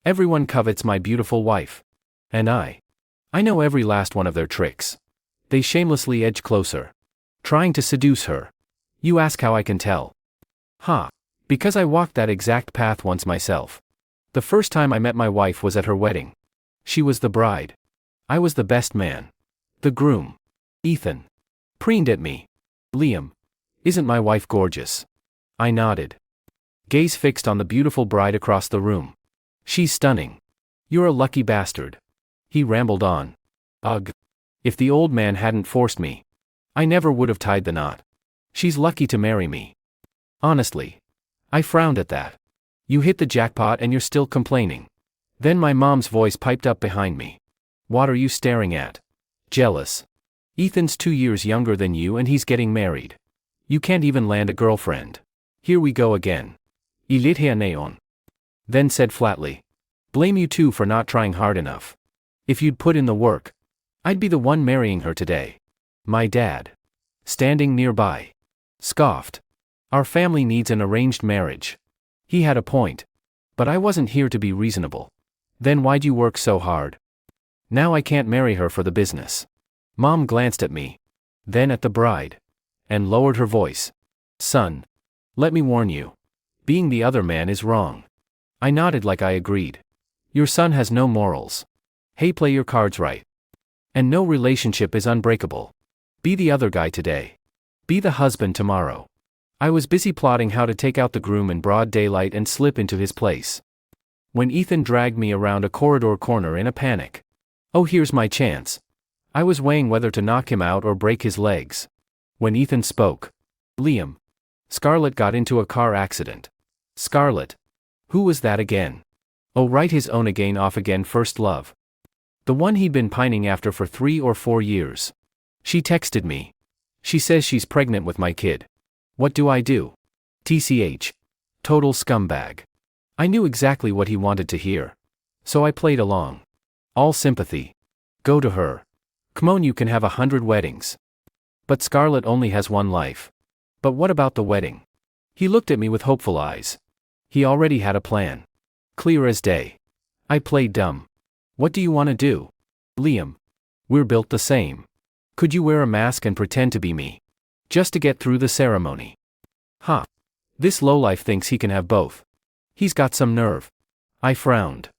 Everyone covets my beautiful wife. And I know every last one of their tricks. They shamelessly edge closer, trying to seduce her. You ask how I can tell? Because I walked that exact path once myself. The first time I met my wife was at her wedding. She was the bride. I was the best man. The groom. Ethan preened at me. Liam, isn't my wife gorgeous? I nodded. Gaze fixed on the beautiful bride across the room. She's stunning. You're a lucky bastard. He rambled on. Ugh. If the old man hadn't forced me, I never would have tied the knot. She's lucky to marry me. Honestly. I frowned at that. You hit the jackpot and you're still complaining. Then my mom's voice piped up behind me. What are you staring at? Jealous. Ethan's 2 years younger than you and he's getting married. You can't even land a girlfriend. Here we go again. Il here neon. Then said flatly. Blame you too for not trying hard enough. If you'd put in the work, I'd be the one marrying her today. My dad, standing nearby, scoffed. Our family needs an arranged marriage. He had a point. But I wasn't here to be reasonable. Then why'd you work so hard? Now I can't marry her for the business. Mom glanced at me, then at the bride, and lowered her voice. Son, let me warn you. Being the other man is wrong. I nodded like I agreed. Your son has no morals. Hey, play your cards right. And no relationship is unbreakable. Be the other guy today. Be the husband tomorrow. I was busy plotting how to take out the groom in broad daylight and slip into his place, when Ethan dragged me around a corridor corner in a panic. Oh, here's my chance. I was weighing whether to knock him out or break his legs, when Ethan spoke. Liam. Scarlett got into a car accident. Scarlett. Who was that again? Oh, right, his own again off again first love. The one he'd been pining after for 3 or 4 years. She texted me. She says she's pregnant with my kid. What do I do? TCH. Total scumbag. I knew exactly what he wanted to hear. So I played along. All sympathy. Go to her. Come on, you can have 100 weddings. But Scarlett only has one life. But what about the wedding? He looked at me with hopeful eyes. He already had a plan. Clear as day. I played dumb. What do you want to do? Liam. We're built the same. Could you wear a mask and pretend to be me? Just to get through the ceremony. This lowlife thinks he can have both. He's got some nerve. I frowned,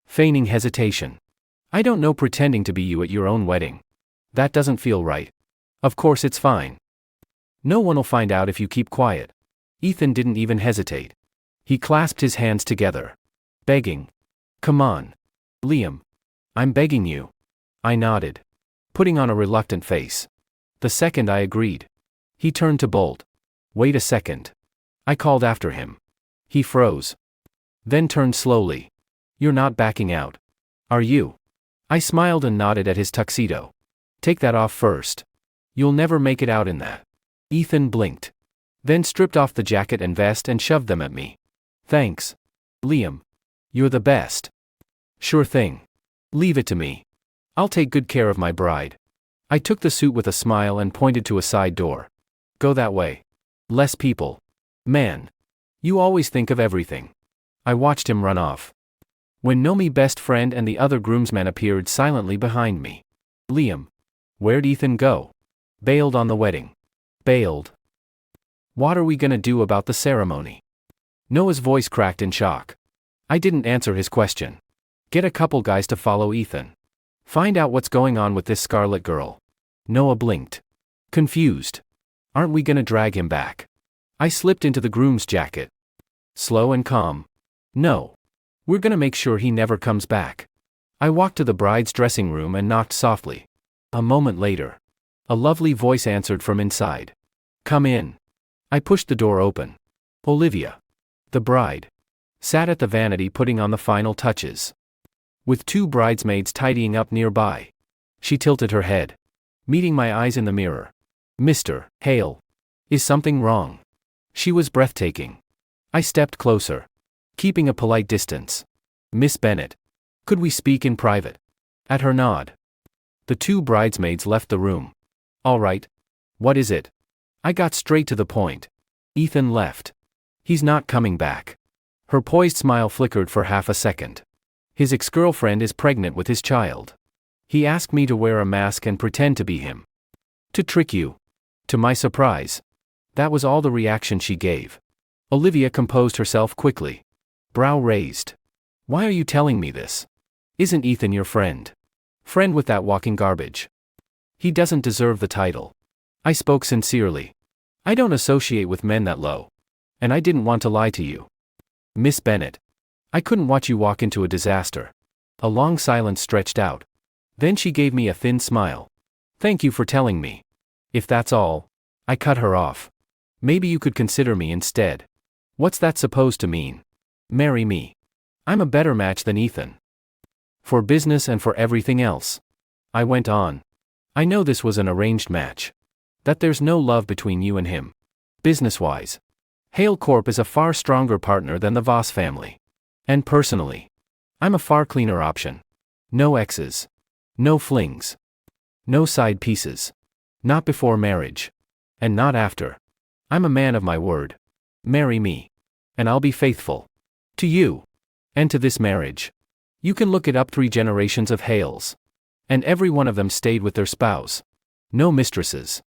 feigning hesitation. I don't know pretending to be you at your own wedding. That doesn't feel right. Of course it's fine. No one will find out if you keep quiet. Ethan didn't even hesitate. He clasped his hands together. Begging. Come on. Liam. I'm begging you. I nodded, putting on a reluctant face. The second I agreed, he turned to bolt. Wait a second. I called after him. He froze. Then turned slowly. You're not backing out, are you? I smiled and nodded at his tuxedo. Take that off first. You'll never make it out in that. Ethan blinked. Then stripped off the jacket and vest and shoved them at me. Thanks. Liam. You're the best. Sure thing. Leave it to me. I'll take good care of my bride. I took the suit with a smile and pointed to a side door. Go that way. Less people. Man. You always think of everything. I watched him run off. When Nomi best friend and the other groomsmen appeared silently behind me. Liam. Where'd Ethan go? Bailed on the wedding. Bailed. What are we gonna do about the ceremony? Noah's voice cracked in shock. I didn't answer his question. Get a couple guys to follow Ethan. Find out what's going on with this Scarlett girl. Noah blinked. Confused. Aren't we gonna drag him back? I slipped into the groom's jacket. Slow and calm. No. We're gonna make sure he never comes back. I walked to the bride's dressing room and knocked softly. A moment later, a lovely voice answered from inside. Come in. I pushed the door open. Olivia, the bride, sat at the vanity putting on the final touches, with 2 bridesmaids tidying up nearby. She tilted her head, meeting my eyes in the mirror. Mr. Hale. Is something wrong? She was breathtaking. I stepped closer, keeping a polite distance. Miss Bennett. Could we speak in private? At her nod, the 2 bridesmaids left the room. All right. What is it? I got straight to the point. Ethan left. He's not coming back. Her poised smile flickered for half a second. His ex-girlfriend is pregnant with his child. He asked me to wear a mask and pretend to be him. To trick you. To my surprise. That was all the reaction she gave. Olivia composed herself quickly. Brow raised. Why are you telling me this? Isn't Ethan your friend? Friend with that walking garbage. He doesn't deserve the title. I spoke sincerely. I don't associate with men that low. And I didn't want to lie to you. Miss Bennet. I couldn't watch you walk into a disaster. A long silence stretched out. Then she gave me a thin smile. Thank you for telling me. If that's all. I cut her off. Maybe you could consider me instead. What's that supposed to mean? Marry me. I'm a better match than Ethan. For business and for everything else. I went on. I know this was an arranged match. That there's no love between you and him. Business-wise. Hale Corp is a far stronger partner than the Voss family. And personally. I'm a far cleaner option. No exes. No flings. No side pieces. Not before marriage. And not after. I'm a man of my word. Marry me. And I'll be faithful. To you. And to this marriage. You can look it up, 3 generations of Hales. And every one of them stayed with their spouse. No mistresses.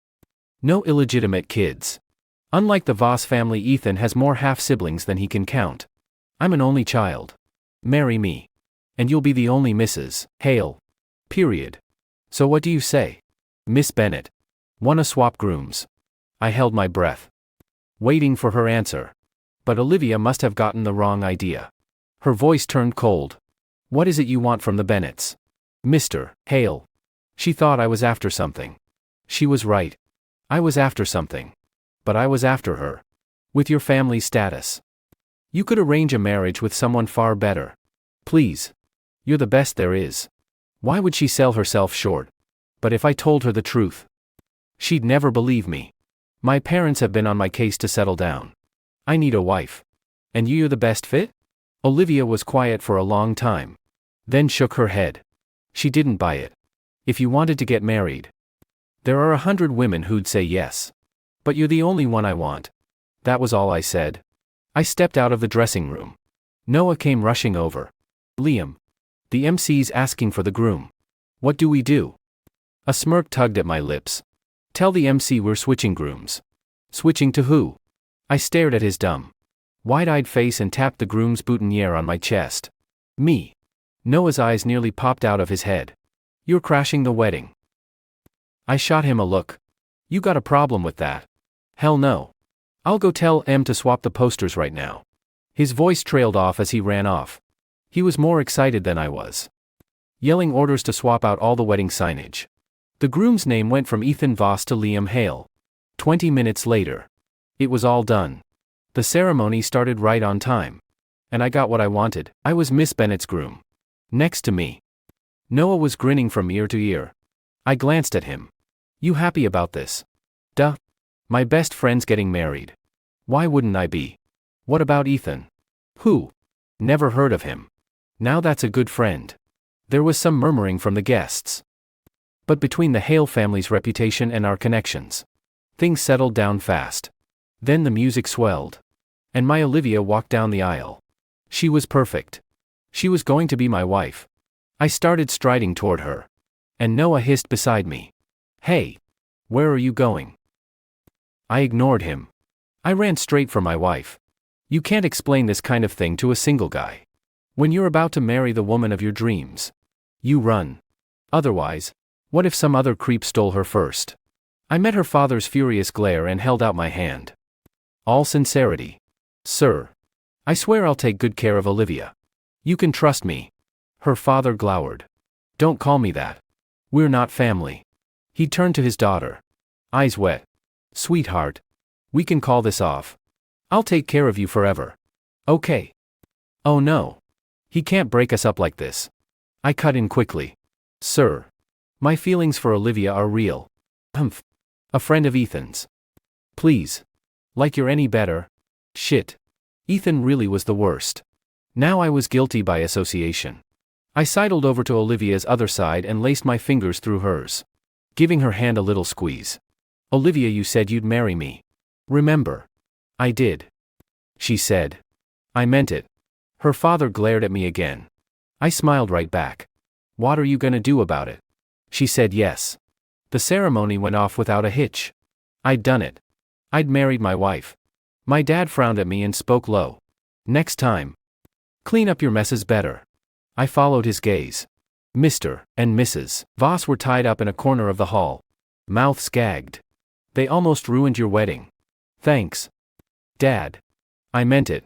No illegitimate kids. Unlike the Voss family, Ethan has more half-siblings than he can count. I'm an only child. Marry me. And you'll be the only Mrs. Hale. Period. So what do you say? Miss Bennet. Wanna swap grooms? I held my breath. Waiting for her answer. But Olivia must have gotten the wrong idea. Her voice turned cold. What is it you want from the Bennets? Mr. Hale. She thought I was after something. She was right. I was after something. But I was after her. With your family's status. You could arrange a marriage with someone far better. Please. You're the best there is. Why would she sell herself short? But if I told her the truth, she'd never believe me. My parents have been on my case to settle down. I need a wife. And you're the best fit? Olivia was quiet for a long time. Then shook her head. She didn't buy it. If you wanted to get married, there are 100 women who'd say yes. But you're the only one I want. That was all I said. I stepped out of the dressing room. Noah came rushing over. Liam. The MC's asking for the groom. What do we do? A smirk tugged at my lips. Tell the MC we're switching grooms. Switching to who? I stared at his dumb, wide-eyed face and tapped the groom's boutonniere on my chest. Me. Noah's eyes nearly popped out of his head. You're crashing the wedding. I shot him a look. You got a problem with that? Hell no. I'll go tell M to swap the posters right now. His voice trailed off as he ran off. He was more excited than I was. Yelling orders to swap out all the wedding signage. The groom's name went from Ethan Voss to Liam Hale. 20 minutes later. It was all done. The ceremony started right on time. And I got what I wanted. I was Miss Bennet's groom. Next to me. Noah was grinning from ear to ear. I glanced at him. You happy about this? Duh. My best friend's getting married. Why wouldn't I be? What about Ethan? Who? Never heard of him. Now that's a good friend. There was some murmuring from the guests. But between the Hale family's reputation and our connections, things settled down fast. Then the music swelled. And my Olivia walked down the aisle. She was perfect. She was going to be my wife. I started striding toward her. And Noah hissed beside me. Hey! Where are you going? I ignored him. I ran straight for my wife. You can't explain this kind of thing to a single guy. When you're about to marry the woman of your dreams, you run. Otherwise, what if some other creep stole her first? I met her father's furious glare and held out my hand. All sincerity. Sir. I swear I'll take good care of Olivia. You can trust me. Her father glowered. Don't call me that. We're not family. He turned to his daughter. Eyes wet. Sweetheart. We can call this off. I'll take care of you forever. Okay. Oh no. He can't break us up like this. I cut in quickly. Sir. My feelings for Olivia are real. Humph. A friend of Ethan's. Please. Like you're any better. Shit. Ethan really was the worst. Now I was guilty by association. I sidled over to Olivia's other side and laced my fingers through hers, giving her hand a little squeeze. Olivia, you said you'd marry me. Remember? I did. She said. I meant it. Her father glared at me again. I smiled right back. What are you gonna do about it? She said yes. The ceremony went off without a hitch. I'd done it. I'd married my wife. My dad frowned at me and spoke low. Next time, clean up your messes better. I followed his gaze. Mr. and Mrs. Voss were tied up in a corner of the hall. Mouths gagged. They almost ruined your wedding. Thanks, Dad. I meant it.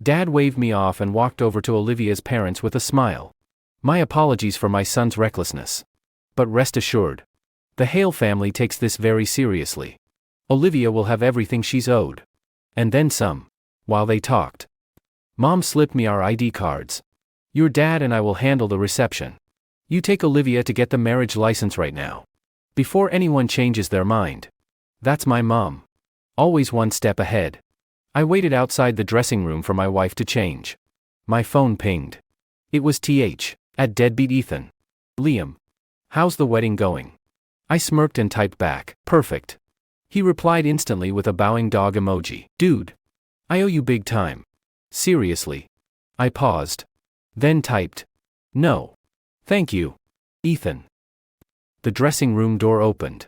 Dad waved me off and walked over to Olivia's parents with a smile. My apologies for my son's recklessness. But rest assured, the Hale family takes this very seriously. Olivia will have everything she's owed. And then some. While they talked, Mom slipped me our ID cards. Your dad and I will handle the reception. You take Olivia to get the marriage license right now. Before anyone changes their mind. That's my mom. Always one step ahead. I waited outside the dressing room for my wife to change. My phone pinged. It was at deadbeat Ethan. Liam. How's the wedding going? I smirked and typed back, perfect. He replied instantly with a bowing dog emoji. Dude. I owe you big time. Seriously. I paused. Then typed. No. Thank you, Ethan. The dressing room door opened.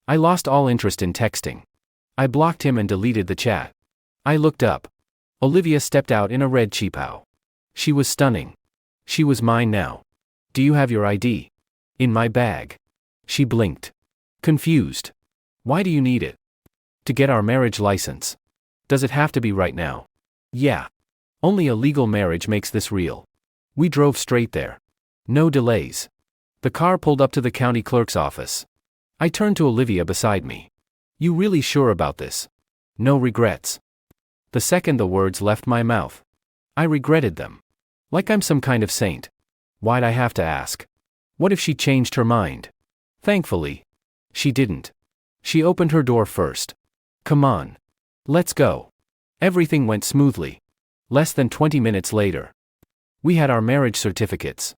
I lost all interest in texting. I blocked him and deleted the chat. I looked up. Olivia stepped out in a red cheapao. She was stunning. She was mine now. Do you have your ID? In my bag. She blinked. Confused. Why do you need it? To get our marriage license. Does it have to be right now? Yeah. Only a legal marriage makes this real. We drove straight there. No delays. The car pulled up to the county clerk's office. I turned to Olivia beside me. You really sure about this? No regrets. The second the words left my mouth, I regretted them. Like I'm some kind of saint. Why'd I have to ask? What if she changed her mind? Thankfully, she didn't. She opened her door first. Come on. Let's go. Everything went smoothly. Less than 20 minutes later, we had our marriage certificates.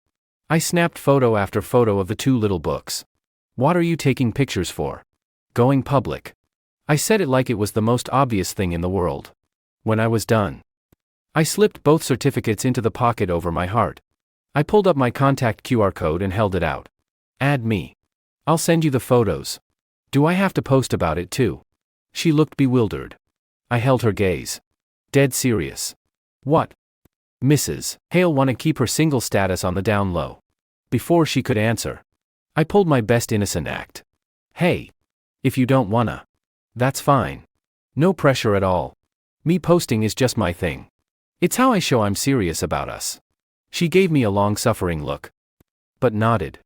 I snapped photo after photo of the two little books. What are you taking pictures for? Going public. I said it like it was the most obvious thing in the world. When I was done, I slipped both certificates into the pocket over my heart. I pulled up my contact QR code and held it out. Add me. I'll send you the photos. Do I have to post about it too? She looked bewildered. I held her gaze. Dead serious. What? Mrs. Hale wanna keep her single status on the down low. Before she could answer, I pulled my best innocent act. Hey. If you don't wanna. That's fine. No pressure at all. Me posting is just my thing. It's how I show I'm serious about us. She gave me a long-suffering look. But nodded.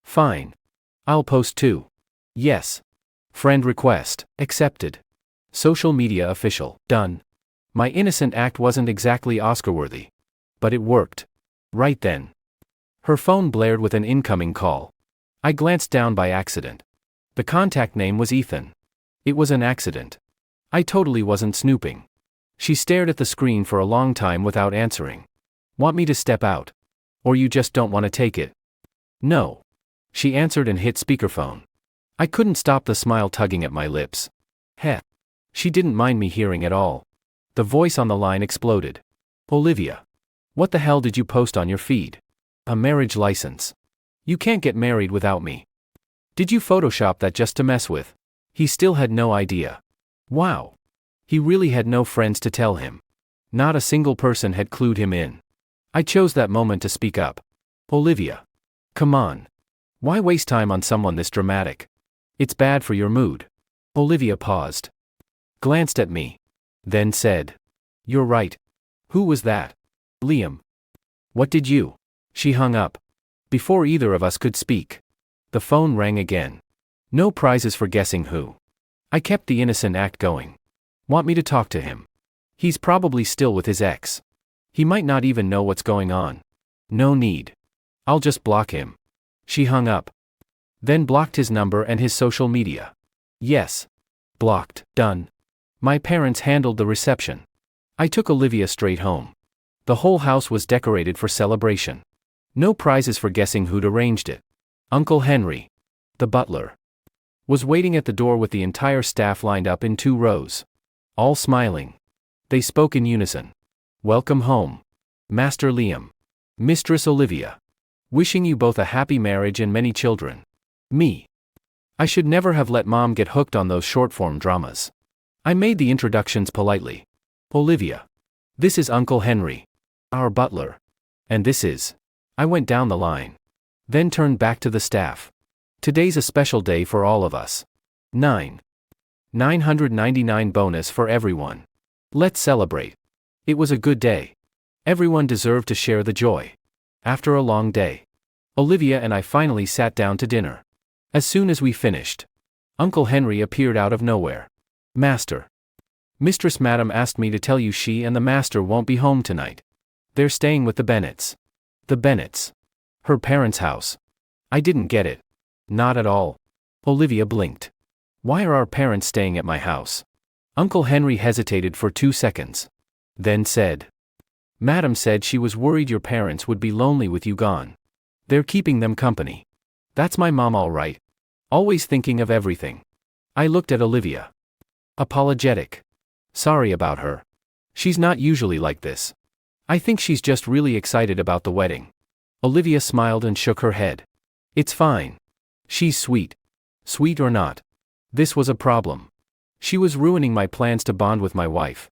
Fine. I'll post too. Yes. Friend request, accepted. Social media official, done. My innocent act wasn't exactly Oscar-worthy. But it worked. Right then. Her phone blared with an incoming call. I glanced down by accident. The contact name was Ethan. It was an accident. I totally wasn't snooping. She stared at the screen for a long time without answering. Want me to step out? Or you just don't want to take it? No. She answered and hit speakerphone. I couldn't stop the smile tugging at my lips. Heh. She didn't mind me hearing at all. The voice on the line exploded. Olivia. What the hell did you post on your feed? A marriage license. You can't get married without me. Did you Photoshop that just to mess with? He still had no idea. Wow. He really had no friends to tell him. Not a single person had clued him in. I chose that moment to speak up. Olivia. Come on. Why waste time on someone this dramatic? It's bad for your mood. Olivia paused. Glanced at me. Then said. You're right. Who was that? Liam. What did you? She hung up. Before either of us could speak. The phone rang again. No prizes for guessing who. I kept the innocent act going. Want me to talk to him? He's probably still with his ex. He might not even know what's going on. No need. I'll just block him. She hung up. Then blocked his number and his social media. Yes. Blocked. Done. My parents handled the reception. I took Olivia straight home. The whole house was decorated for celebration. No prizes for guessing who'd arranged it. Uncle Henry, the butler, was waiting at the door with the entire staff lined up in 2 rows. All smiling. They spoke in unison. Welcome home, Master Liam. Mistress Olivia. Wishing you both a happy marriage and many children. Me. I should never have let Mom get hooked on those short-form dramas. I made the introductions politely. Olivia. This is Uncle Henry. Our butler. And this is. I went down the line. Then turned back to the staff. Today's a special day for all of us. 999 bonus for everyone. Let's celebrate. It was a good day. Everyone deserved to share the joy. After a long day, Olivia and I finally sat down to dinner. As soon as we finished, Uncle Henry appeared out of nowhere. Master. Mistress Madam asked me to tell you she and the master won't be home tonight. They're staying with the Bennets. The Bennets. Her parents' house. I didn't get it. Not at all. Olivia blinked. Why are our parents staying at my house? Uncle Henry hesitated for 2 seconds. Then said. Madam said she was worried your parents would be lonely with you gone. They're keeping them company. That's my mom all right. Always thinking of everything. I looked at Olivia. Apologetic. Sorry about her. She's not usually like this. I think she's just really excited about the wedding. Olivia smiled and shook her head. It's fine. She's sweet. Sweet or not. This was a problem. She was ruining my plans to bond with my wife.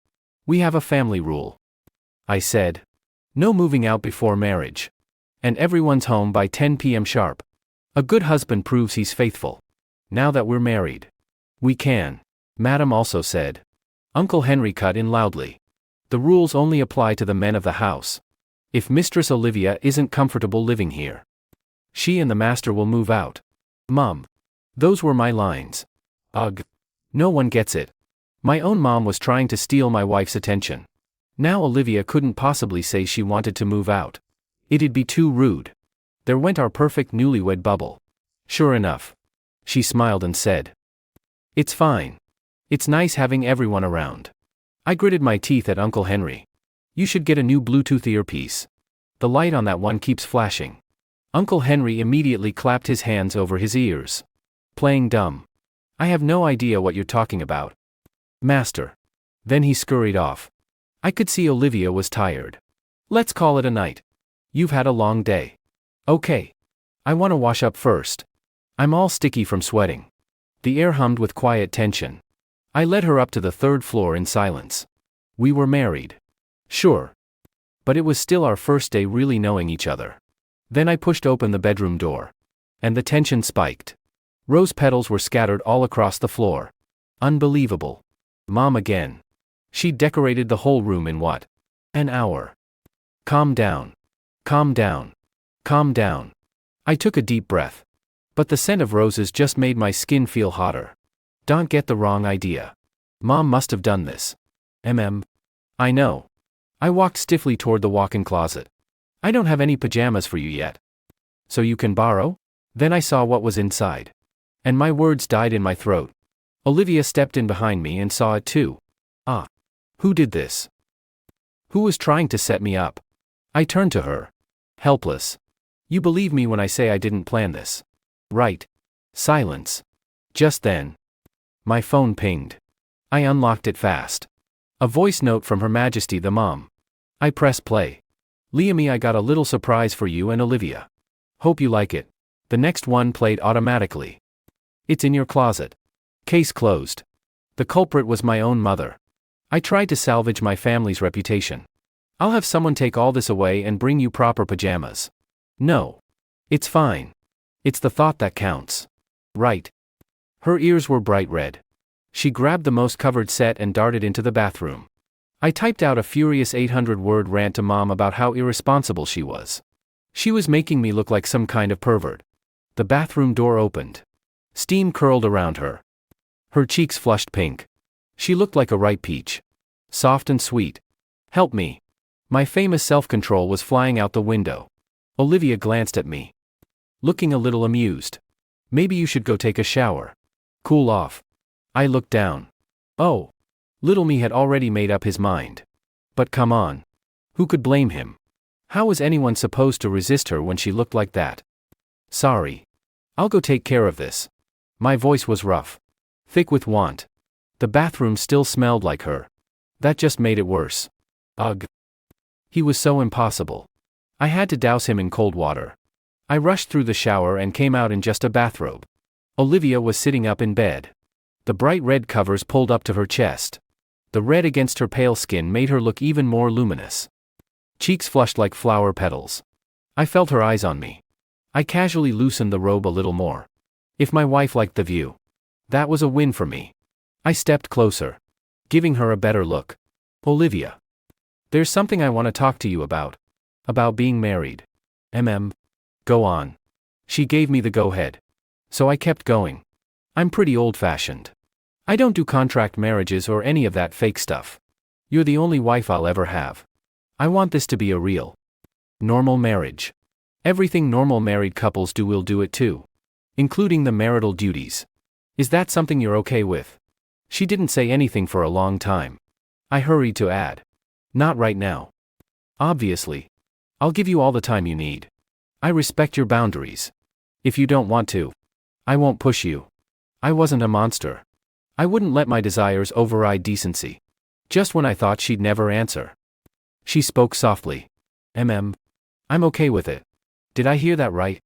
We have a family rule. I said. No moving out before marriage. And everyone's home by 10 p.m. sharp. A good husband proves he's faithful. Now that we're married, we can. Madam also said. Uncle Henry cut in loudly. The rules only apply to the men of the house. If Mistress Olivia isn't comfortable living here, she and the master will move out. Mom. Those were my lines. Ugh. No one gets it. My own mom was trying to steal my wife's attention. Now Olivia couldn't possibly say she wanted to move out. It'd be too rude. There went our perfect newlywed bubble. Sure enough. She smiled and said. It's fine. It's nice having everyone around. I gritted my teeth at Uncle Henry. You should get a new Bluetooth earpiece. The light on that one keeps flashing. Uncle Henry immediately clapped his hands over his ears. Playing dumb. I have no idea what you're talking about. Master. Then he scurried off. I could see Olivia was tired. Let's call it a night. You've had a long day. Okay. I want to wash up first. I'm all sticky from sweating. The air hummed with quiet tension. I led her up to the 3rd floor in silence. We were married. Sure. But it was still our first day really knowing each other. Then I pushed open the bedroom door. And the tension spiked. Rose petals were scattered all across the floor. Unbelievable. Mom again. She'd decorated the whole room in what? An hour. Calm down. Calm down. Calm down. I took a deep breath. But the scent of roses just made my skin feel hotter. Don't get the wrong idea. Mom must have done this. I know. I walked stiffly toward the walk-in closet. I don't have any pajamas for you yet. So you can borrow? Then I saw what was inside. And my words died in my throat. Olivia stepped in behind me and saw it too. Ah. Who did this? Who was trying to set me up? I turned to her. Helpless. You believe me when I say I didn't plan this. Right. Silence. Just then. My phone pinged. I unlocked it fast. A voice note from Her Majesty the Mom. I press play. Liamy, I got a little surprise for you and Olivia. Hope you like it. The next one played automatically. It's in your closet. Case closed. The culprit was my own mother. I tried to salvage my family's reputation. I'll have someone take all this away and bring you proper pajamas. No. It's fine. It's the thought that counts. Right. Her ears were bright red. She grabbed the most covered set and darted into the bathroom. I typed out a furious 800-word rant to Mom about how irresponsible she was. She was making me look like some kind of pervert. The bathroom door opened. Steam curled around her. Her cheeks flushed pink. She looked like a ripe peach. Soft and sweet. Help me. My famous self-control was flying out the window. Olivia glanced at me. Looking a little amused. Maybe you should go take a shower. Cool off. I looked down. Oh. Little me had already made up his mind. But come on. Who could blame him? How was anyone supposed to resist her when she looked like that? Sorry. I'll go take care of this. My voice was rough. Thick with want. The bathroom still smelled like her. That just made it worse. Ugh. He was so impossible. I had to douse him in cold water. I rushed through the shower and came out in just a bathrobe. Olivia was sitting up in bed. The bright red covers pulled up to her chest. The red against her pale skin made her look even more luminous. Cheeks flushed like flower petals. I felt her eyes on me. I casually loosened the robe a little more. If my wife liked the view, that was a win for me. I stepped closer, giving her a better look. Olivia, there's something I want to talk to you about. About being married. Go on. She gave me the go-ahead. So I kept going. I'm pretty old-fashioned. I don't do contract marriages or any of that fake stuff. You're the only wife I'll ever have. I want this to be a real, normal marriage. Everything normal married couples do, we'll do it too. Including the marital duties. Is that something you're okay with? She didn't say anything for a long time. I hurried to add. Not right now. Obviously. I'll give you all the time you need. I respect your boundaries. If you don't want to, I won't push you. I wasn't a monster. I wouldn't let my desires override decency. Just when I thought she'd never answer, she spoke softly. I'm okay with it. Did I hear that right?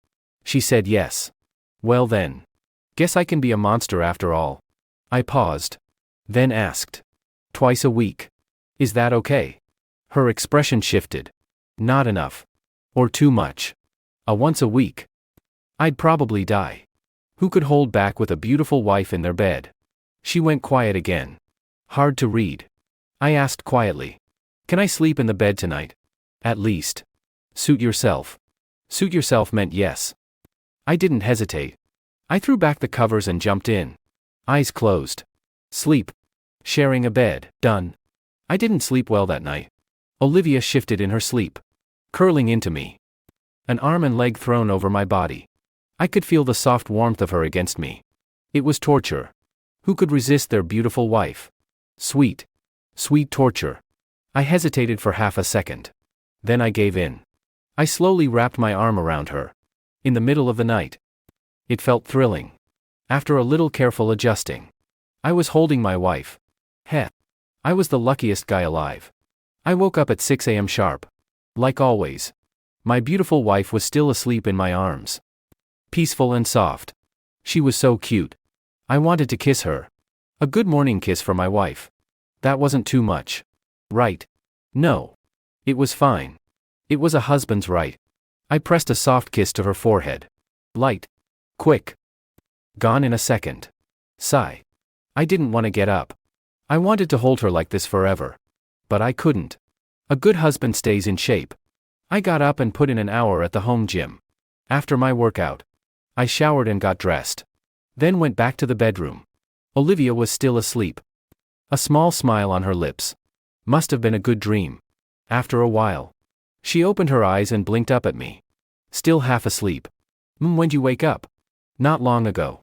She said yes. Well then. Guess I can be a monster after all. I paused. Then asked. Twice a week. Is that okay? Her expression shifted. Not enough. Or too much. A once a week. I'd probably die. Who could hold back with a beautiful wife in their bed? She went quiet again. Hard to read. I asked quietly. Can I sleep in the bed tonight? At least. Suit yourself. Suit yourself meant yes. I didn't hesitate. I threw back the covers and jumped in. Eyes closed. Sleep. Sharing a bed. Done. I didn't sleep well that night. Olivia shifted in her sleep. Curling into me. An arm and leg thrown over my body. I could feel the soft warmth of her against me. It was torture. Who could resist their beautiful wife? Sweet. Sweet torture. I hesitated for half a second. Then I gave in. I slowly wrapped my arm around her. In the middle of the night. It felt thrilling. After a little careful adjusting. I was holding my wife. Heh. I was the luckiest guy alive. I woke up at 6 a.m. sharp. Like always. My beautiful wife was still asleep in my arms. Peaceful and soft. She was so cute. I wanted to kiss her. A good morning kiss for my wife. That wasn't too much. Right? No. It was fine. It was a husband's right. I pressed a soft kiss to her forehead. Light. Quick. Gone in a second. Sigh. I didn't want to get up. I wanted to hold her like this forever. But I couldn't. A good husband stays in shape. I got up and put in an hour at the home gym. After my workout, I showered and got dressed. Then went back to the bedroom. Olivia was still asleep. A small smile on her lips. Must have been a good dream. After a while, she opened her eyes and blinked up at me. Still half asleep. When'd you wake up? Not long ago.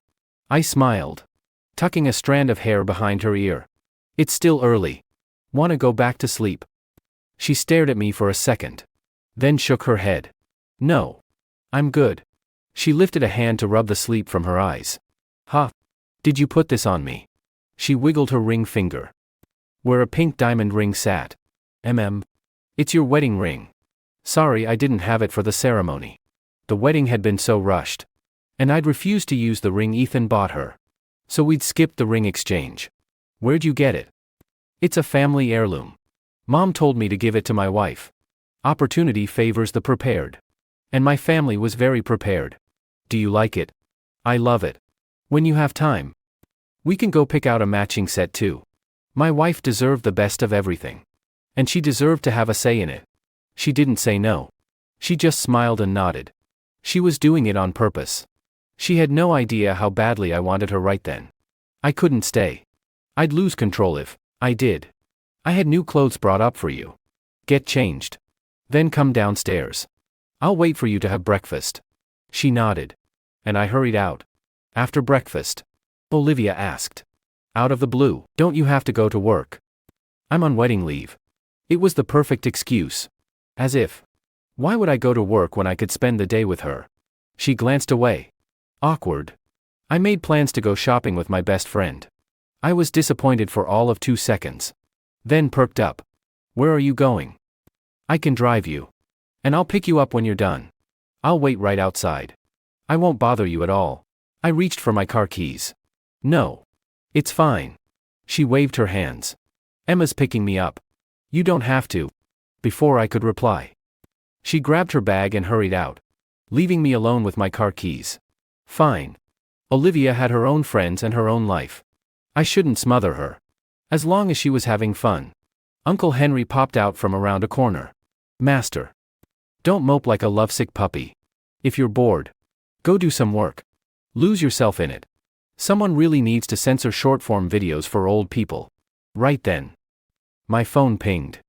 I smiled, tucking a strand of hair behind her ear. It's still early. Want to go back to sleep? She stared at me for a second. Then shook her head. No. I'm good. She lifted a hand to rub the sleep from her eyes. Huh? Did you put this on me? She wiggled her ring finger. Where a pink diamond ring sat. It's your wedding ring. Sorry I didn't have it for the ceremony. The wedding had been so rushed. And I'd refused to use the ring Ethan bought her. So we'd skipped the ring exchange. Where'd you get it? It's a family heirloom. Mom told me to give it to my wife. Opportunity favors the prepared. And my family was very prepared. Do you like it? I love it. When you have time, we can go pick out a matching set too. My wife deserved the best of everything. And she deserved to have a say in it. She didn't say no. She just smiled and nodded. She was doing it on purpose. She had no idea how badly I wanted her right then. I couldn't stay. I'd lose control if I did. I had new clothes brought up for you. Get changed. Then come downstairs. I'll wait for you to have breakfast. She nodded. And I hurried out. After breakfast, Olivia asked. Out of the blue, don't you have to go to work? I'm on wedding leave. It was the perfect excuse. As if. Why would I go to work when I could spend the day with her? She glanced away. Awkward. I made plans to go shopping with my best friend. I was disappointed for all of 2 seconds. Then perked up. Where are you going? I can drive you. And I'll pick you up when you're done. I'll wait right outside. I won't bother you at all. I reached for my car keys. No. It's fine. She waved her hands. Emma's picking me up. You don't have to. Before I could reply, she grabbed her bag and hurried out, leaving me alone with my car keys. Fine. Olivia had her own friends and her own life. I shouldn't smother her. As long as she was having fun. Uncle Henry popped out from around a corner. Master. Don't mope like a lovesick puppy. If you're bored, go do some work. Lose yourself in it. Someone really needs to censor short-form videos for old people. Right then. My phone pinged.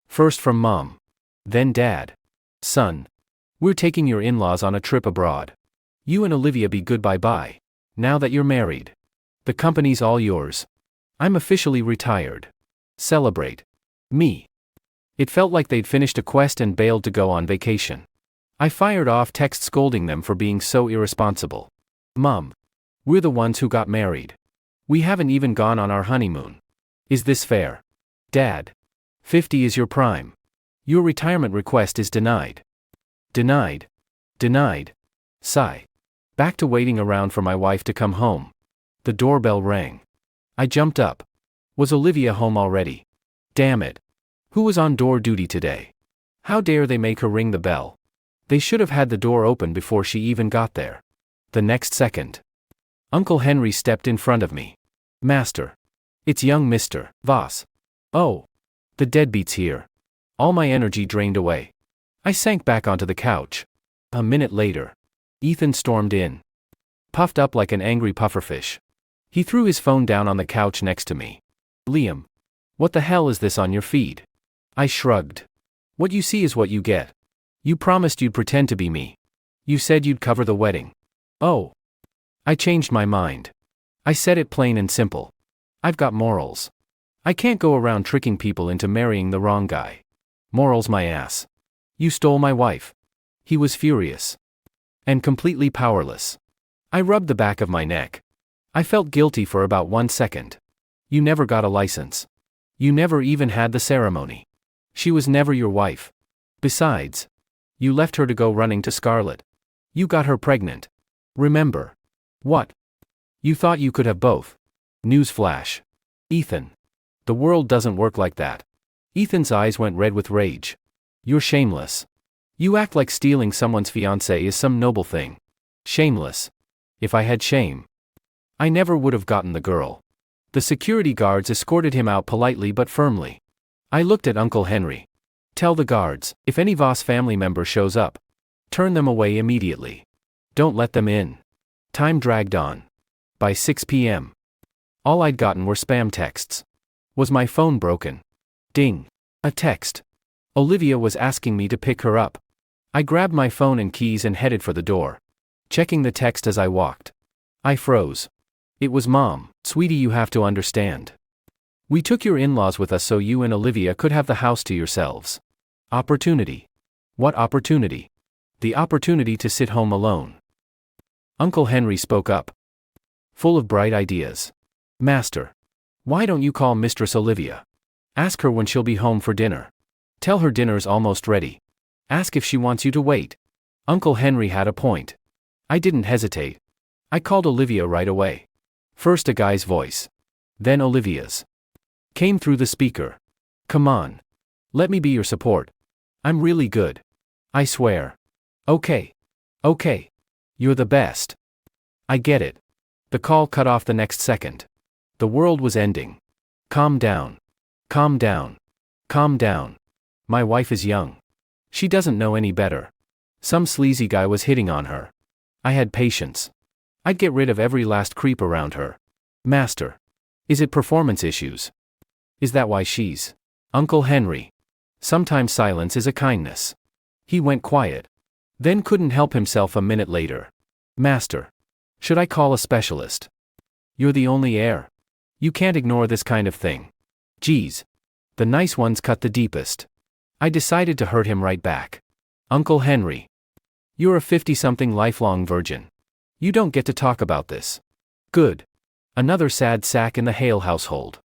First from Mom. Then Dad. Son. We're taking your in-laws on a trip abroad. You and Olivia be good bye-bye. Now that you're married. The company's all yours. I'm officially retired. Celebrate. Me. It felt like they'd finished a quest and bailed to go on vacation. I fired off text scolding them for being so irresponsible. Mom. We're the ones who got married. We haven't even gone on our honeymoon. Is this fair? Dad. 50 is your prime. Your retirement request is denied. Denied. Denied. Sigh. Back to waiting around for my wife to come home. The doorbell rang. I jumped up. Was Olivia home already? Damn it. Who was on door duty today? How dare they make her ring the bell? They should have had the door open before she even got there. The next second, Uncle Henry stepped in front of me. Master. It's young Mr. Voss. Oh. The deadbeat's here. All my energy drained away. I sank back onto the couch. A minute later, Ethan stormed in. Puffed up like an angry pufferfish. He threw his phone down on the couch next to me. Liam. What the hell is this on your feed? I shrugged. What you see is what you get. You promised you'd pretend to be me. You said you'd cover the wedding. Oh. I changed my mind. I said it plain and simple. I've got morals. I can't go around tricking people into marrying the wrong guy. Morals my ass. You stole my wife. He was furious. And completely powerless. I rubbed the back of my neck. I felt guilty for about 1 second. You never got a license. You never even had the ceremony. She was never your wife. Besides, you left her to go running to Scarlett. You got her pregnant. Remember. What? You thought you could have both. Newsflash. Ethan. The world doesn't work like that. Ethan's eyes went red with rage. You're shameless. You act like stealing someone's fiancé is some noble thing. Shameless. If I had shame, I never would have gotten the girl. The security guards escorted him out politely but firmly. I looked at Uncle Henry. Tell the guards, if any Voss family member shows up, turn them away immediately. Don't let them in. Time dragged on. By 6 p.m. all I'd gotten were spam texts. Was my phone broken? Ding. A text. Olivia was asking me to pick her up. I grabbed my phone and keys and headed for the door, checking the text as I walked. I froze. It was Mom. Sweetie, you have to understand. We took your in-laws with us so you and Olivia could have the house to yourselves. Opportunity. What opportunity? The opportunity to sit home alone. Uncle Henry spoke up, full of bright ideas. Master. Why don't you call Mistress Olivia? Ask her when she'll be home for dinner. Tell her dinner's almost ready. Ask if she wants you to wait. Uncle Henry had a point. I didn't hesitate. I called Olivia right away. First a guy's voice. Then Olivia's. Came through the speaker. Come on. Let me be your support. I'm really good. I swear. Okay. Okay. You're the best. I get it. The call cut off the next second. The world was ending. Calm down. Calm down. Calm down. My wife is young. She doesn't know any better. Some sleazy guy was hitting on her. I had patience. I'd get rid of every last creep around her. Master. Is it performance issues? Is that why she's? Uncle Henry. Sometimes silence is a kindness. He went quiet. Then couldn't help himself a minute later. Master. Should I call a specialist? You're the only heir. You can't ignore this kind of thing. Geez. The nice ones cut the deepest. I decided to hurt him right back. Uncle Henry. You're a 50-something lifelong virgin. You don't get to talk about this. Good. Another sad sack in the Hale household.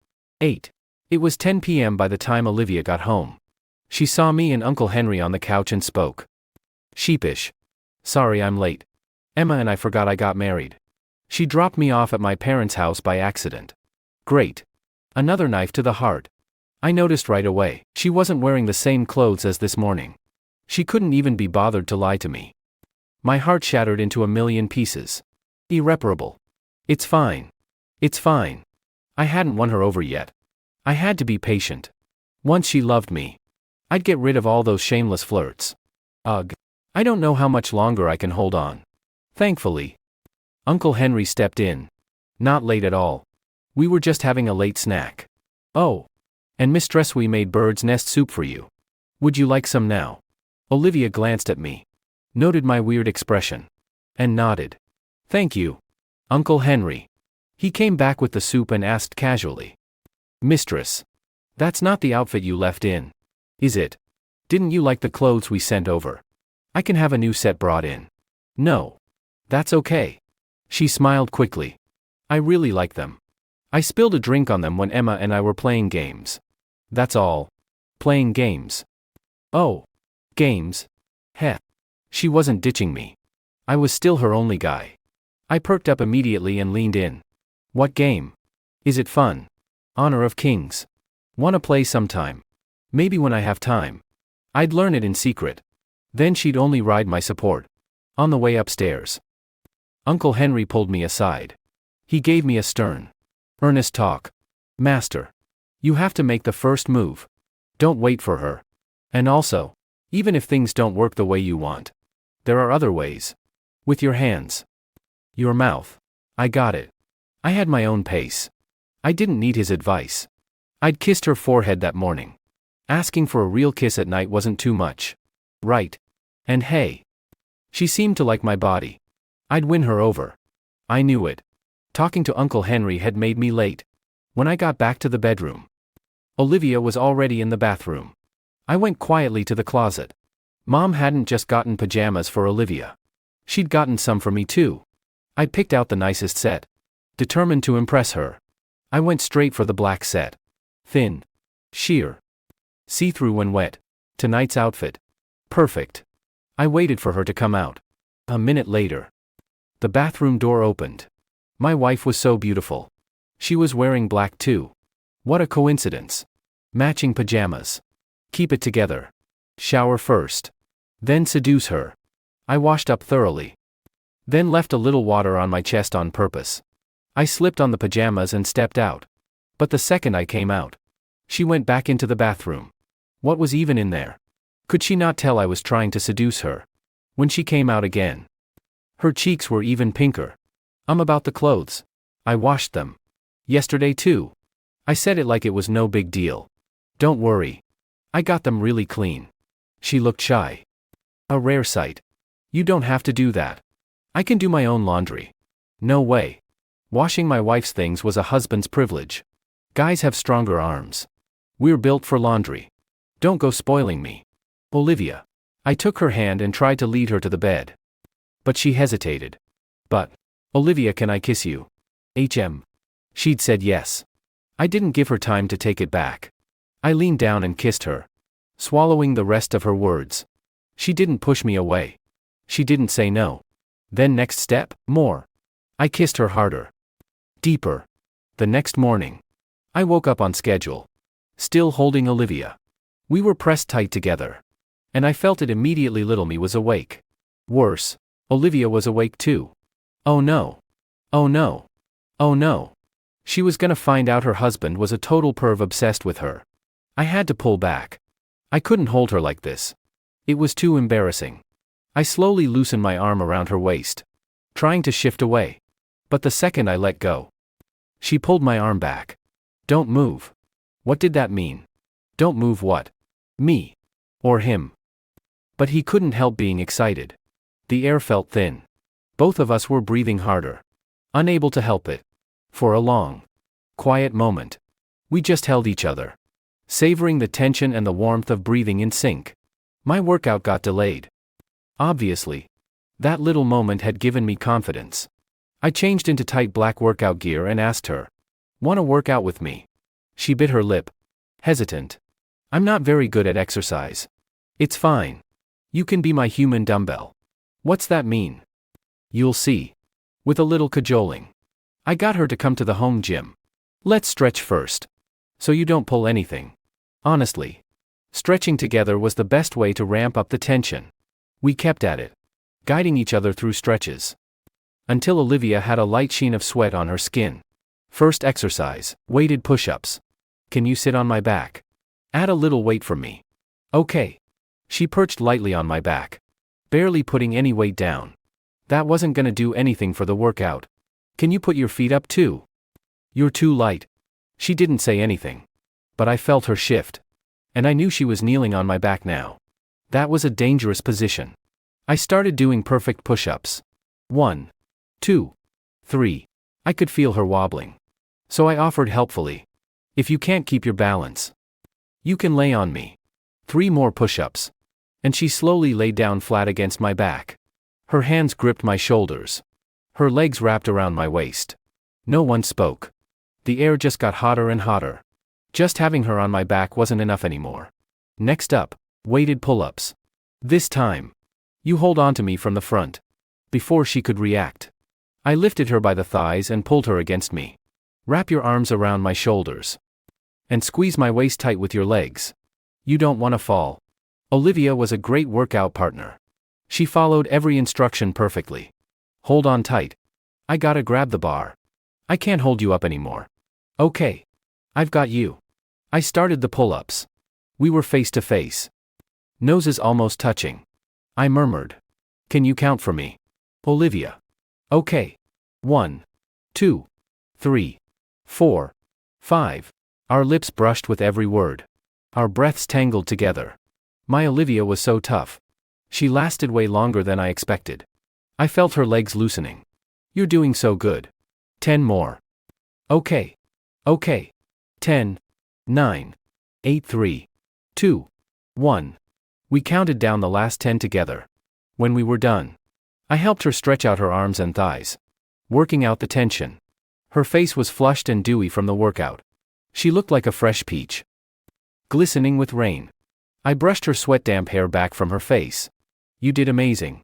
8. It was 10 p.m. by the time Olivia got home. She saw me and Uncle Henry on the couch and spoke. Sheepish. Sorry I'm late. Emma and I forgot I got married. She dropped me off at my parents' house by accident. Great. Another knife to the heart. I noticed right away, she wasn't wearing the same clothes as this morning. She couldn't even be bothered to lie to me. My heart shattered into a million pieces. Irreparable. It's fine. It's fine. I hadn't won her over yet. I had to be patient. Once she loved me, I'd get rid of all those shameless flirts. Ugh. I don't know how much longer I can hold on. Thankfully, Uncle Henry stepped in. Not late at all. We were just having a late snack. Oh. And mistress, we made bird's nest soup for you. Would you like some now? Olivia glanced at me, noted my weird expression, and nodded. Thank you, Uncle Henry. He came back with the soup and asked casually. Mistress, that's not the outfit you left in, is it? Didn't you like the clothes we sent over? I can have a new set brought in. No. That's okay. She smiled quickly. I really like them. I spilled a drink on them when Emma and I were playing games. That's all. Playing games. Oh. Games. Heh. She wasn't ditching me. I was still her only guy. I perked up immediately and leaned in. What game? Is it fun? Honor of Kings. Wanna play sometime? Maybe when I have time. I'd learn it in secret. Then she'd only ride my support. On the way upstairs, Uncle Henry pulled me aside. He gave me a stern, earnest talk. Master, you have to make the first move. Don't wait for her. And also, even if things don't work the way you want, there are other ways. With your hands. Your mouth. I got it. I had my own pace. I didn't need his advice. I'd kissed her forehead that morning. Asking for a real kiss at night wasn't too much. Right. And hey. She seemed to like my body. I'd win her over. I knew it. Talking to Uncle Henry had made me late. When I got back to the bedroom, Olivia was already in the bathroom. I went quietly to the closet. Mom hadn't just gotten pajamas for Olivia. She'd gotten some for me too. I picked out the nicest set. Determined to impress her, I went straight for the black set. Thin. Sheer. See-through when wet. Tonight's outfit. Perfect. I waited for her to come out. A minute later, the bathroom door opened. My wife was so beautiful. She was wearing black too. What a coincidence. Matching pajamas. Keep it together. Shower first. Then seduce her. I washed up thoroughly. Then left a little water on my chest on purpose. I slipped on the pajamas and stepped out. But the second I came out, she went back into the bathroom. What was even in there? Could she not tell I was trying to seduce her? When she came out again, her cheeks were even pinker. About the clothes. I washed them. Yesterday too. I said it like it was no big deal. Don't worry. I got them really clean. She looked shy. A rare sight. You don't have to do that. I can do my own laundry. No way. Washing my wife's things was a husband's privilege. Guys have stronger arms. We're built for laundry. Don't go spoiling me. Olivia. I took her hand and tried to lead her to the bed. But she hesitated. But, Olivia, can I kiss you? She'd said yes. I didn't give her time to take it back. I leaned down and kissed her, swallowing the rest of her words. She didn't push me away. She didn't say no. Then next step, more. I kissed her harder. Deeper. The next morning, I woke up on schedule. Still holding Olivia. We were pressed tight together. And I felt it immediately. Little me was awake. Worse, Olivia was awake too. Oh no. Oh no. Oh no. She was gonna find out her husband was a total perv obsessed with her. I had to pull back. I couldn't hold her like this. It was too embarrassing. I slowly loosened my arm around her waist, trying to shift away. But the second I let go, she pulled my arm back. Don't move. What did that mean? Don't move what? Me. Or him. But he couldn't help being excited. The air felt thin. Both of us were breathing harder. Unable to help it. For a long, quiet moment, we just held each other, savoring the tension and the warmth of breathing in sync. My workout got delayed. Obviously, that little moment had given me confidence. I changed into tight black workout gear and asked her, "Wanna work out with me?" She bit her lip. Hesitant. I'm not very good at exercise. It's fine. You can be my human dumbbell. What's that mean? You'll see. With a little cajoling. I got her to come to the home gym. Let's stretch first. So you don't pull anything. Honestly. Stretching together was the best way to ramp up the tension. We kept at it. Guiding each other through stretches. Until Olivia had a light sheen of sweat on her skin. First exercise, weighted push-ups. Can you sit on my back? Add a little weight from me. Okay. She perched lightly on my back. Barely putting any weight down. That wasn't gonna do anything for the workout. Can you put your feet up too? You're too light. She didn't say anything. But I felt her shift. And I knew she was kneeling on my back now. That was a dangerous position. I started doing perfect push-ups. 1, 2, 3. I could feel her wobbling. So I offered helpfully. If you can't keep your balance, you can lay on me. 3 more push-ups. And she slowly laid down flat against my back. Her hands gripped my shoulders. Her legs wrapped around my waist. No one spoke. The air just got hotter and hotter. Just having her on my back wasn't enough anymore. Next up, weighted pull-ups. This time, you hold on to me from the front. Before she could react, I lifted her by the thighs and pulled her against me. Wrap your arms around my shoulders. And squeeze my waist tight with your legs. You don't want to fall. Olivia was a great workout partner. She followed every instruction perfectly. Hold on tight. I gotta grab the bar. I can't hold you up anymore. Okay. I've got you. I started the pull-ups. We were face to face. Noses almost touching. I murmured. Can you count for me? Olivia. Okay. 1, 2, 3, 4, 5. Our lips brushed with every word. Our breaths tangled together. My Olivia was so tough. She lasted way longer than I expected. I felt her legs loosening. You're doing so good. 10 more. Okay. Okay. 10, 9, 8, 3, 2, 1. We counted down the last 10 together. When we were done, I helped her stretch out her arms and thighs, working out the tension. Her face was flushed and dewy from the workout. She looked like a fresh peach, glistening with rain. I brushed her sweat-damp hair back from her face. You did amazing.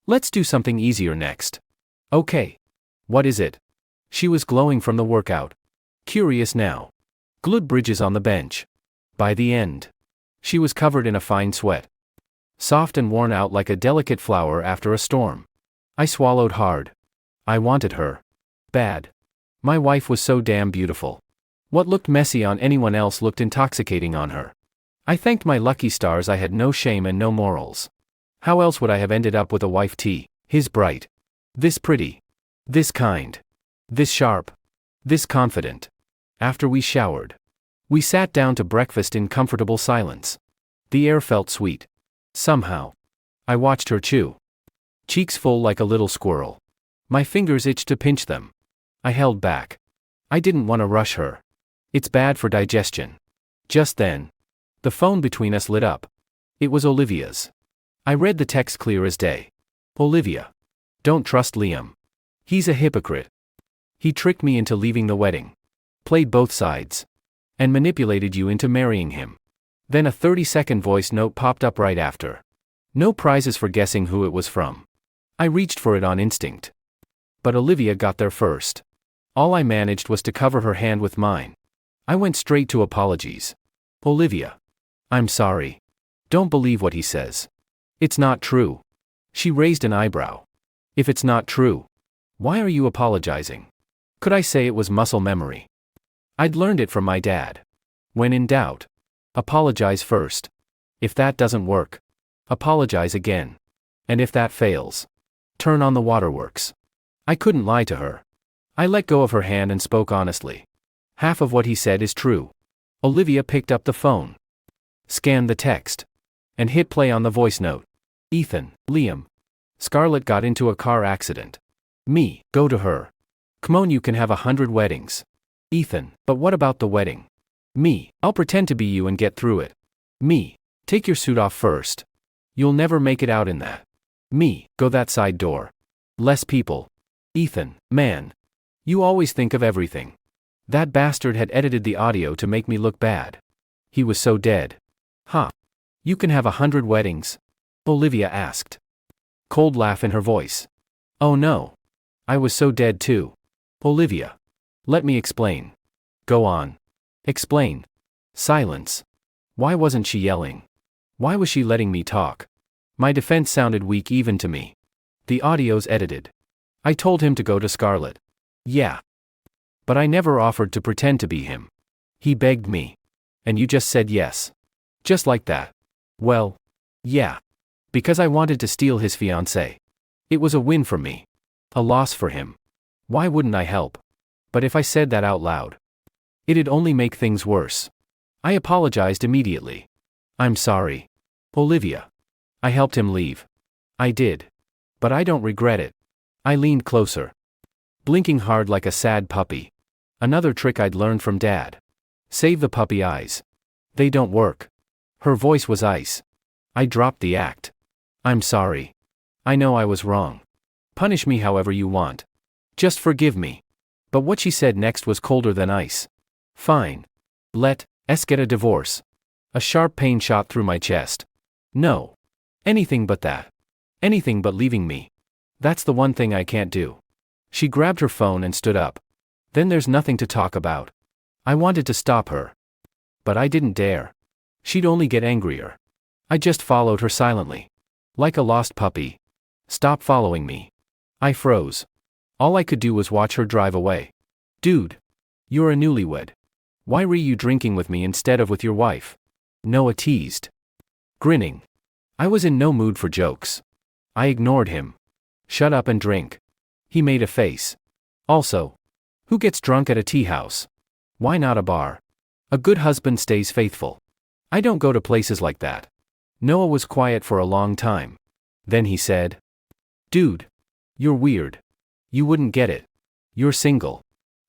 Let's do something easier next. Okay. What is it? She was glowing from the workout. Curious now. Glute bridges on the bench. By the end, she was covered in a fine sweat. Soft and worn out like a delicate flower after a storm. I swallowed hard. I wanted her. Bad. My wife was so damn beautiful. What looked messy on anyone else looked intoxicating on her. I thanked my lucky stars I had no shame and no morals. How else would I have ended up with a wife his bright, this pretty, this kind, this sharp, this confident? After we showered, we sat down to breakfast in comfortable silence. The air felt sweet. Somehow. I watched her chew. Cheeks full like a little squirrel. My fingers itched to pinch them. I held back. I didn't want to rush her. It's bad for digestion. Just then, the phone between us lit up. It was Olivia's. I read the text clear as day. Olivia. Don't trust Liam. He's a hypocrite. He tricked me into leaving the wedding. Played both sides. And manipulated you into marrying him. Then a 30-second voice note popped up right after. No prizes for guessing who it was from. I reached for it on instinct. But Olivia got there first. All I managed was to cover her hand with mine. I went straight to apologies. Olivia. I'm sorry. Don't believe what he says. It's not true. She raised an eyebrow. If it's not true, why are you apologizing? Could I say it was muscle memory? I'd learned it from my dad. When in doubt, apologize first. If that doesn't work, apologize again. And if that fails, turn on the waterworks. I couldn't lie to her. I let go of her hand and spoke honestly. Half of what he said is true. Olivia picked up the phone, scanned the text, and hit play on the voice note. Ethan, Liam. Scarlett got into a car accident. Me, go to her. Come on, you can have 100 weddings. Ethan, but what about the wedding? Me, I'll pretend to be you and get through it. Me, take your suit off first. You'll never make it out in that. Me, go that side door. Less people. Ethan, man. You always think of everything. That bastard had edited the audio to make me look bad. He was so dead. Ha! You can have 100 weddings? Olivia asked. Cold laugh in her voice. Oh no. I was so dead too. Olivia. Let me explain. Go on. Explain. Silence. Why wasn't she yelling? Why was she letting me talk? My defense sounded weak even to me. The audio's edited. I told him to go to Scarlett. Yeah. But I never offered to pretend to be him. He begged me. And you just said yes. Just like that. Well, yeah. Because I wanted to steal his fiancée. It was a win for me. A loss for him. Why wouldn't I help? But if I said that out loud, it'd only make things worse. I apologized immediately. I'm sorry. Olivia. I helped him leave. I did. But I don't regret it. I leaned closer. Blinking hard like a sad puppy. Another trick I'd learned from Dad. Save the puppy eyes. They don't work. Her voice was ice. I dropped the act. I'm sorry. I know I was wrong. Punish me however you want. Just forgive me. But what she said next was colder than ice. Fine. Let us get a divorce. A sharp pain shot through my chest. No. Anything but that. Anything but leaving me. That's the one thing I can't do. She grabbed her phone and stood up. Then there's nothing to talk about. I wanted to stop her. But I didn't dare. She'd only get angrier. I just followed her silently. Like a lost puppy. Stop following me. I froze. All I could do was watch her drive away. Dude. You're a newlywed. Why were you drinking with me instead of with your wife? Noah teased. Grinning. I was in no mood for jokes. I ignored him. Shut up and drink. He made a face. Also. Who gets drunk at a tea house? Why not a bar? A good husband stays faithful. I don't go to places like that. Noah was quiet for a long time. Then he said. Dude. You're weird. You wouldn't get it. You're single.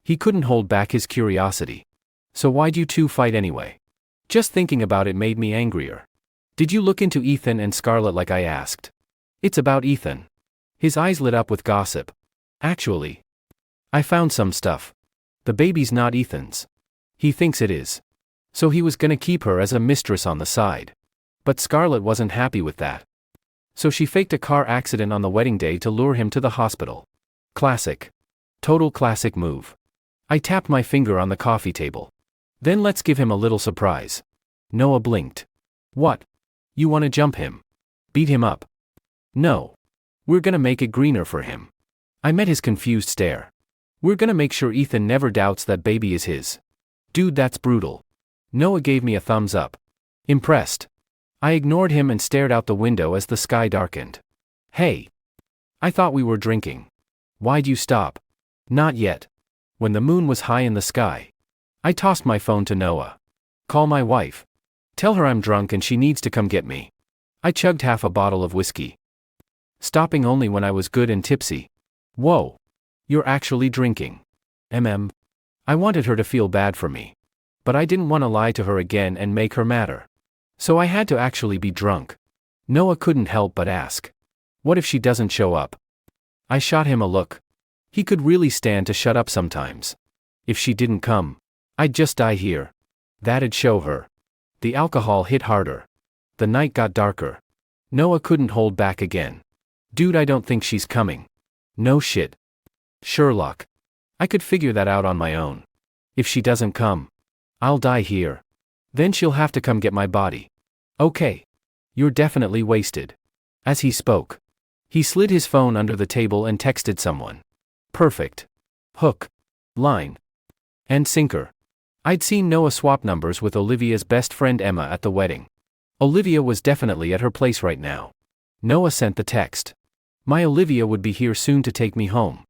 He couldn't hold back his curiosity. So why'd you two fight anyway? Just thinking about it made me angrier. Did you look into Ethan and Scarlett like I asked? It's about Ethan. His eyes lit up with gossip. Actually. I found some stuff. The baby's not Ethan's. He thinks it is. So he was gonna keep her as a mistress on the side. But Scarlett wasn't happy with that. So she faked a car accident on the wedding day to lure him to the hospital. Classic. Total classic move. I tapped my finger on the coffee table. Then let's give him a little surprise. Noah blinked. What? You wanna jump him? Beat him up? No. We're gonna make it greener for him. I met his confused stare. We're gonna make sure Ethan never doubts that baby is his. Dude, that's brutal. Noah gave me a thumbs up. Impressed. I ignored him and stared out the window as the sky darkened. Hey. I thought we were drinking. Why'd you stop? Not yet. When the moon was high in the sky. I tossed my phone to Noah. Call my wife. Tell her I'm drunk and she needs to come get me. I chugged half a bottle of whiskey. Stopping only when I was good and tipsy. Whoa. You're actually drinking. I wanted her to feel bad for me. But I didn't want to lie to her again and make her madder. So I had to actually be drunk. Noah couldn't help but ask. What if she doesn't show up? I shot him a look. He could really stand to shut up sometimes. If she didn't come, I'd just die here. That'd show her. The alcohol hit harder. The night got darker. Noah couldn't hold back again. Dude, I don't think she's coming. No shit. Sherlock. I could figure that out on my own. If she doesn't come, I'll die here. Then she'll have to come get my body. Okay. You're definitely wasted. As he spoke, he slid his phone under the table and texted someone. Perfect. Hook. Line. And sinker. I'd seen Noah swap numbers with Olivia's best friend Emma at the wedding. Olivia was definitely at her place right now. Noah sent the text. My Olivia would be here soon to take me home.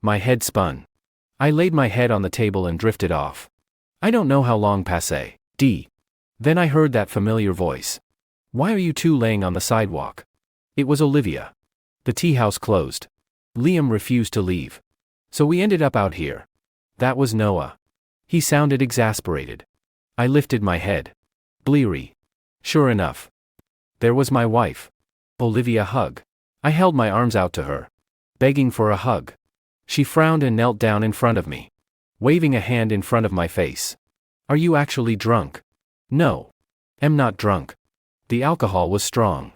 My head spun. I laid my head on the table and drifted off. I don't know how long passé. Then I heard that familiar voice. Why are you two laying on the sidewalk? It was Olivia. The tea house closed. Liam refused to leave. So we ended up out here. That was Noah. He sounded exasperated. I lifted my head. Bleary. Sure enough. There was my wife. Olivia hug. I held my arms out to her. Begging for a hug. She frowned and knelt down in front of me. Waving a hand in front of my face. Are you actually drunk? No. Am not drunk. The alcohol was strong.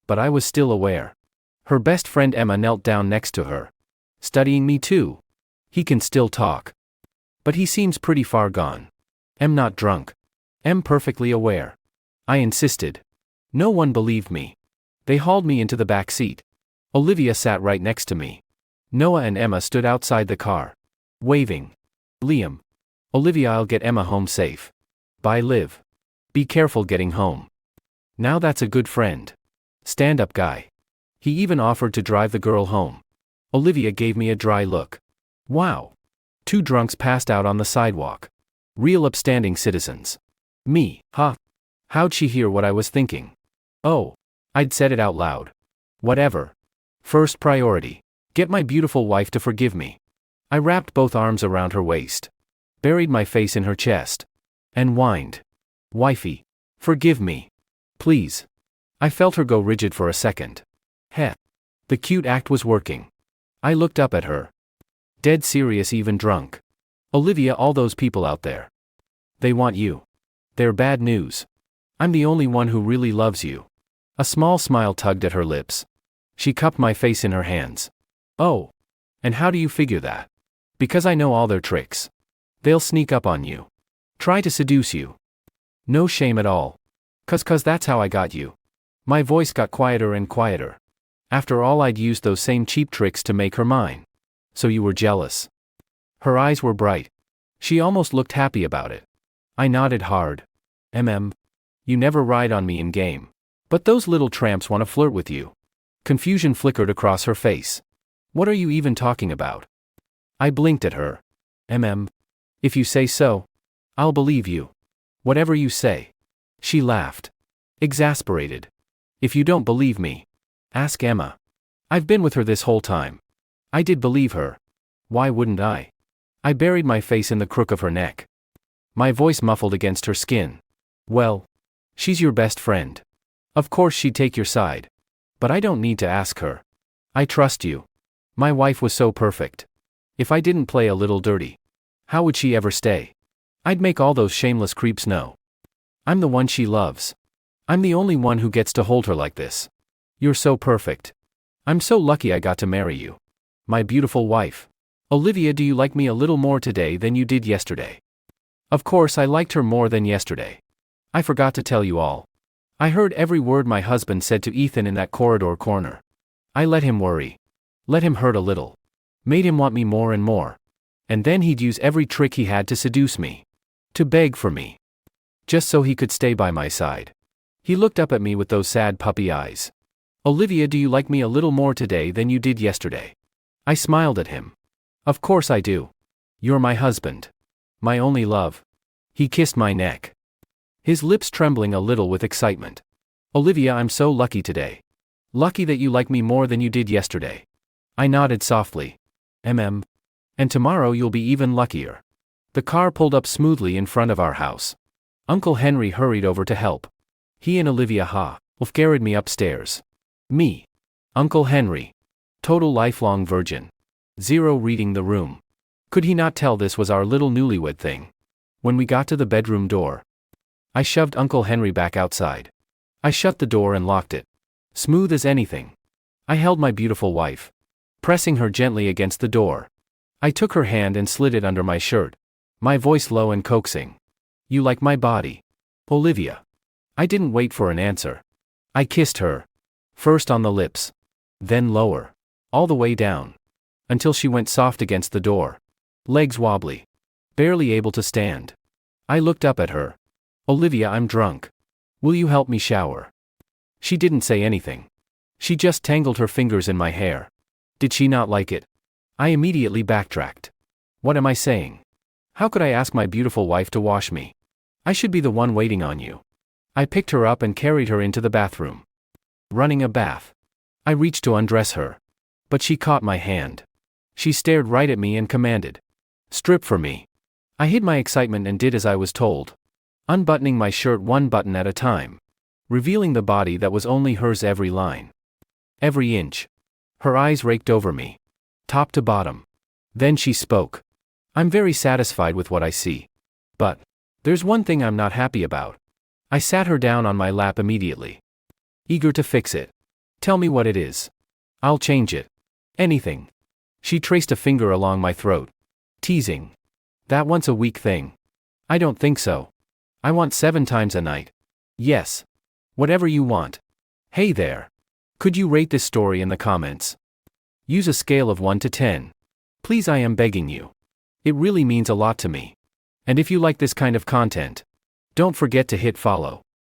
But I was still aware. Her best friend Emma knelt down next to her. Studying me too. He can still talk. But he seems pretty far gone. Am not drunk. Am perfectly aware. I insisted. No one believed me. They hauled me into the back seat. Olivia sat right next to me. Noah and Emma stood outside the car. Waving. Liam. Olivia, I'll get Emma home safe. Bye, Liv. Be careful getting home. Now that's a good friend. Stand-up guy. He even offered to drive the girl home. Olivia gave me a dry look. Wow. Two drunks passed out on the sidewalk. Real upstanding citizens. Me, huh? How'd she hear what I was thinking? Oh, I'd said it out loud. Whatever. First priority. Get my beautiful wife to forgive me. I wrapped both arms around her waist. Buried my face in her chest. And whined. Wifey. Forgive me. Please. I felt her go rigid for a second. Heh. The cute act was working. I looked up at her. Dead serious, even drunk. Olivia, all those people out there. They want you. They're bad news. I'm the only one who really loves you. A small smile tugged at her lips. She cupped my face in her hands. Oh. And how do you figure that? Because I know all their tricks. They'll sneak up on you. Try to seduce you. No shame at all. Cause that's how I got you. My voice got quieter and quieter. After all, I'd used those same cheap tricks to make her mine. So you were jealous. Her eyes were bright. She almost looked happy about it. I nodded hard. You never ride on me in game. But those little tramps want to flirt with you. Confusion flickered across her face. What are you even talking about? I blinked at her. If you say so, I'll believe you. Whatever you say. She laughed. Exasperated. If you don't believe me, ask Emma. I've been with her this whole time. I did believe her. Why wouldn't I? I buried my face in the crook of her neck. My voice muffled against her skin. Well, she's your best friend. Of course she'd take your side. But I don't need to ask her. I trust you. My wife was so perfect. If I didn't play a little dirty, how would she ever stay? I'd make all those shameless creeps know. I'm the one she loves. I'm the only one who gets to hold her like this. You're so perfect. I'm so lucky I got to marry you. My beautiful wife. Olivia, do you like me a little more today than you did yesterday? Of course I liked her more than yesterday. I forgot to tell you all. I heard every word my husband said to Ethan in that corridor corner. I let him worry. Let him hurt a little. Made him want me more and more. And then he'd use every trick he had to seduce me. To beg for me. Just so he could stay by my side. He looked up at me with those sad puppy eyes. Olivia, do you like me a little more today than you did yesterday? I smiled at him. Of course I do. You're my husband. My only love. He kissed my neck. His lips trembling a little with excitement. Olivia, I'm so lucky today. Lucky that you like me more than you did yesterday. I nodded softly. And tomorrow you'll be even luckier. The car pulled up smoothly in front of our house. Uncle Henry hurried over to help. He and Olivia carried me upstairs. Me. Uncle Henry. Total lifelong virgin. Zero reading the room. Could he not tell this was our little newlywed thing? When we got to the bedroom door, I shoved Uncle Henry back outside. I shut the door and locked it. Smooth as anything. I held my beautiful wife, pressing her gently against the door. I took her hand and slid it under my shirt, my voice low and coaxing. You like my body, Olivia? I didn't wait for an answer. I kissed her. First on the lips. Then lower. All the way down. Until she went soft against the door. Legs wobbly. Barely able to stand. I looked up at her. Olivia, I'm drunk. Will you help me shower? She didn't say anything. She just tangled her fingers in my hair. Did she not like it? I immediately backtracked. What am I saying? How could I ask my beautiful wife to wash me? I should be the one waiting on you. I picked her up and carried her into the bathroom. Running a bath. I reached to undress her. But she caught my hand. She stared right at me and commanded. Strip for me. I hid my excitement and did as I was told. Unbuttoning my shirt one button at a time. Revealing the body that was only hers, every line. Every inch. Her eyes raked over me. Top to bottom. Then she spoke. I'm very satisfied with what I see. But there's one thing I'm not happy about. I sat her down on my lap immediately, eager to fix it. Tell me what it is. I'll change it. Anything. She traced a finger along my throat. Teasing. That once a week thing. I don't think so. I want 7 times a night. Yes. Whatever you want. Hey there. Could you rate this story in the comments? Use a scale of 1 to 10. Please, I am begging you. It really means a lot to me. And if you like this kind of content, don't forget to hit follow.